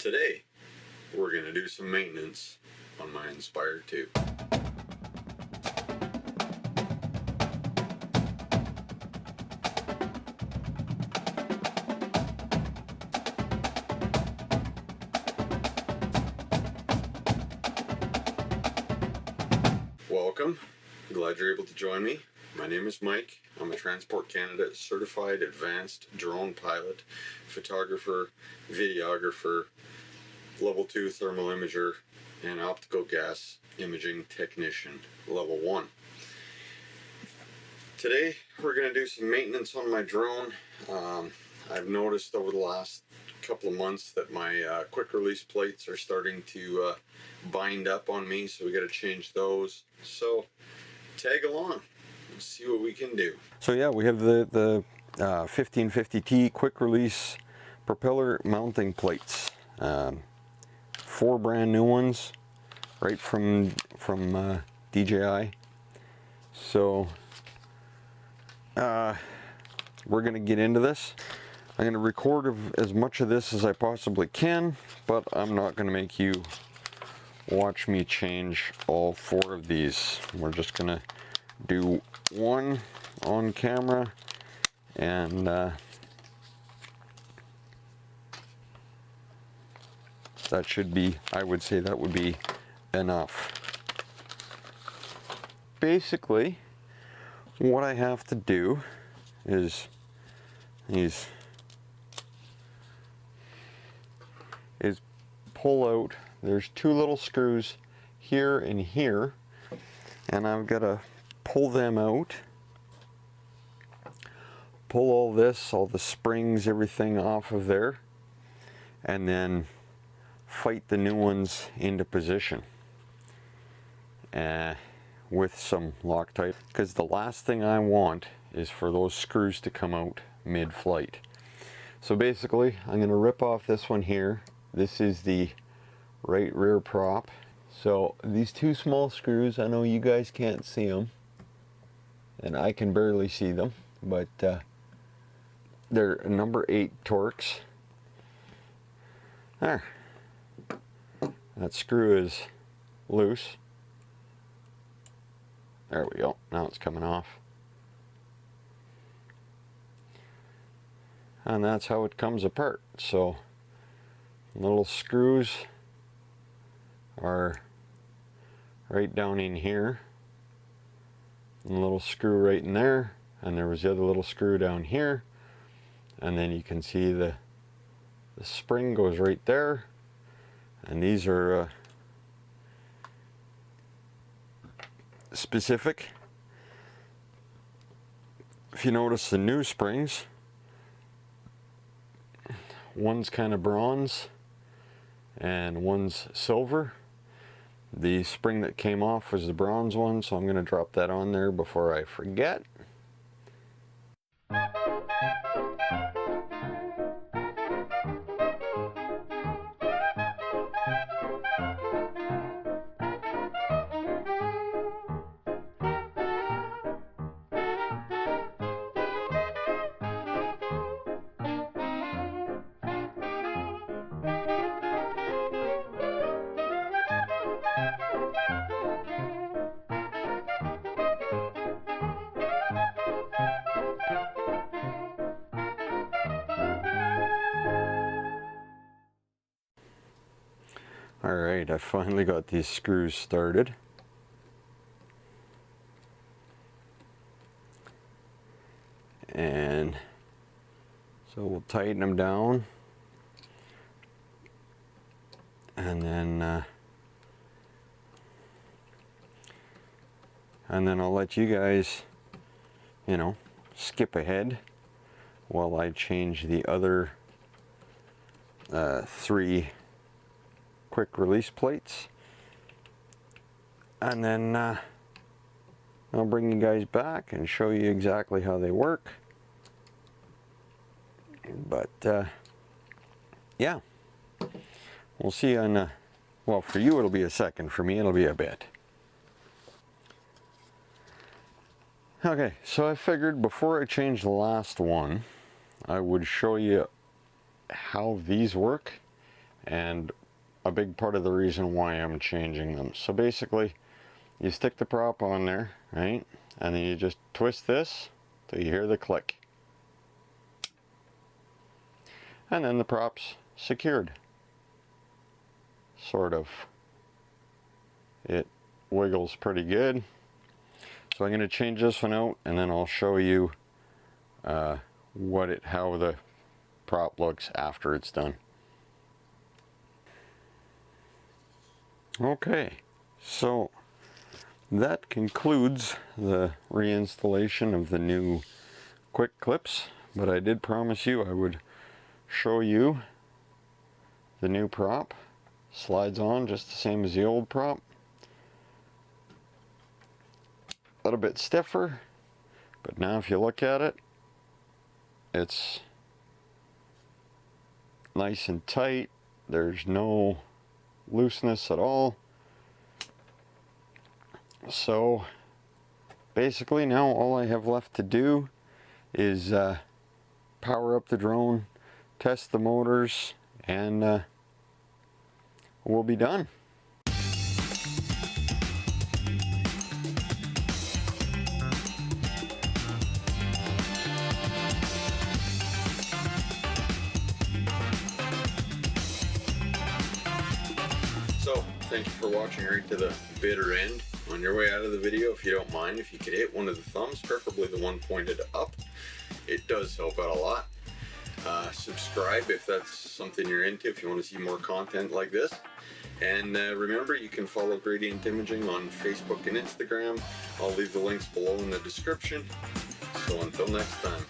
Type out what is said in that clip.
Today, we're going to do some maintenance on my Inspire 2. Welcome. Glad you're able to join me. My name is Mike. I'm a Transport Canada certified advanced drone pilot, photographer, videographer, level 2 thermal imager, and optical gas imaging technician, level 1. Today we're going to do some maintenance on my drone. I've noticed over the last couple of months that my quick release plates are starting to bind up on me, so we got to change those. So tag along and see what we can do. So yeah, we have the 1550T quick release propeller mounting plates. 4 brand new ones, right from DJI. So we're gonna get into this. I'm gonna record as much of this as I possibly can, but I'm not gonna make you watch me change all 4 of these. We're just gonna do one on camera, and that should be, I would say that would be enough. Basically, what I have to do is pull out, there's 2 little screws here and here, and I've got to pull them out, pull all this, all the springs, everything off of there, and then fight the new ones into position with some Loctite, because the last thing I want is for those screws to come out mid-flight. So basically, I'm going to rip off this one here. This is the right rear prop. So these 2 small screws, I know you guys can't see them, and I can barely see them, but they're number 8 Torx. There. That screw is loose. There we go. Now it's coming off. And that's how it comes apart. So little screws are right down in here. And a little screw right in there. And there was the other little screw down here. And then you can see the spring goes right there. And these are specific. If you notice the new springs, one's kind of bronze and one's silver. The spring that came off was the bronze one, so I'm going to drop that on there before I forget. Alright, I finally got these screws started. And so we'll tighten them down. And then I'll let you guys, you know, skip ahead while I change the other 3 quick release plates, and then I'll bring you guys back and show you exactly how they work. But yeah, we'll see on well, for you it'll be a second, for me it'll be a bit. Okay, so I figured before I change the last one, I would show you how these work and a big part of the reason why I'm changing them. So basically, you stick the prop on there, right? And then you just twist this till you hear the click. And then the prop's secured. Sort of. It wiggles pretty good. So I'm going to change this one out, and then I'll show you how the prop looks after it's done. Okay, so that concludes the reinstallation of the new quick clips, but I did promise you I would show you the new prop. Slides on just the same as the old prop. A little bit stiffer, but now if you look at it, it's nice and tight. There's no looseness at all. So basically now all I have left to do is power up the drone, test the motors, and we'll be done. So, thank you for watching right to the bitter end. On your way out of the video, if you don't mind, if you could hit one of the thumbs, preferably the one pointed up. It does help out a lot. Subscribe if that's something you're into, if you want to see more content like this. And remember, you can follow Gradient Imaging on Facebook and Instagram. I'll leave the links below in the description. So until next time.